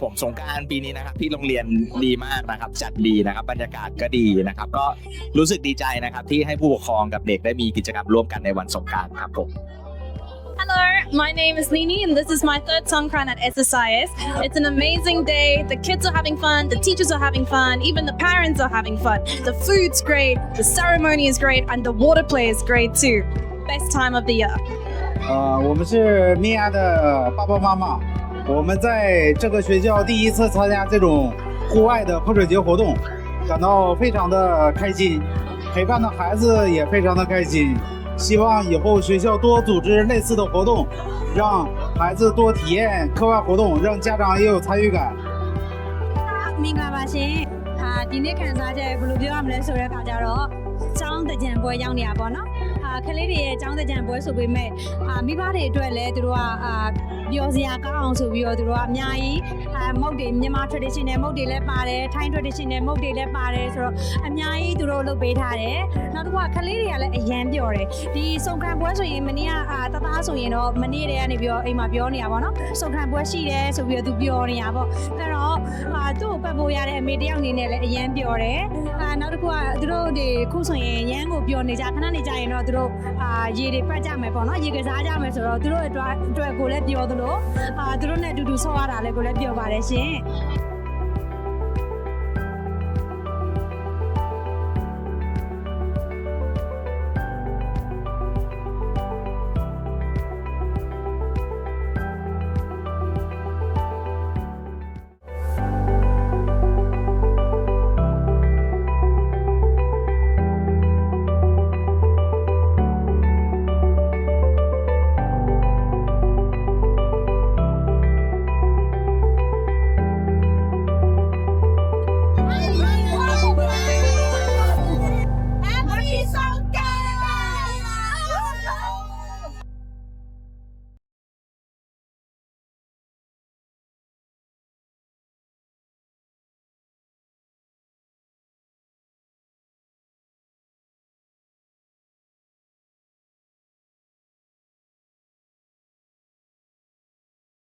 ผมสงกรานต์ปีนี้นะครับที่โรงเรียนดีมากนะครับจัดดีนะครับบรรยากาศก็ดีนะครับก็รู้สึกดีใจนะครับที่ให้ผู้ปกครองกับเด็กได้มีกิจกรรมร่วมกันในวันสงกรานต์ครับผม Hello, my name is Nini and this is my third Songkran at SSIS. It's an amazing day. The kids are having fun, the teachers are having fun, even the parents are having fun. The food's great, the ceremony is great, and the water play is great too. Best time of the year. 我们是米娅的爸爸妈妈，我们在这个学校第一次参加这种户外的泼水节活动，感到非常的开心，陪伴的孩子也非常的开心。希望以后学校多组织类似的活动，让孩子多体验课外活动，让家长也有参与感。မင်္ဂလာပါရှင်။ဒီနေ့ခန်းစားချက်ဘယ်လိုပြောရမလဲဆိုတဲ့အခါကျတော့ကျောင်းတကြံပွဲရောက်နေတာပေါ့နော်။ကလေးတွေရဲ့ကျောင်းတကြံပွဲဆိုပေမဲ့မိဘတွေအတွက်လည်းသူတို့ကပျော်စရာကောင်းအောင်ဆိုပြီးတော့သူတို့ကအများကြီးမုတ်တွေမြန်မာ traditional မုတ်တွေလည်းပါတယ်ထိုင်း traditional မုတ်တွေလည်းပါတယ်ဆိုတော့အများကြီးသူတို့လုပ်ပေးထားတယ်။နောက်တစ်ခုကကလေးတွေကလည်းအရန်ပျော်တယ်။ဒီစုံခံပွဲဆိုရင်မနေ့ကတသားဆိုရင်တော့မနေ့တည်းကနေပြီးတော့အိမ်မှာပြောနေတာပေါ့နော်။စုံခံပွဲရှိတယ်ဆိုပြီးတော့သူပျော်နေတာပေါ့။အဲ့တော့သူ့ကိုပတ်ဖို့ရတဲ့အမေတယောက်အနေနဲ့လည်းအရန်ပျော်တယ်။နောက်တစ်ခုကသူတို့ဒီခုဆိုရင်ရန်ကိုပျော်နေကြခဏနေကြရင်တော့သူတို့ရေတွေပတ်ကြမယ်ပေါ့နော်။ရေကစားကြမယ်ဆိုတော့သူတို့အတွက်ကိုလည်းပျော်သလိုသူတို့နဲ့အတူတူဆော့ရတာလည်းကိုလည်းပျော်ပါတယ်ရှင်။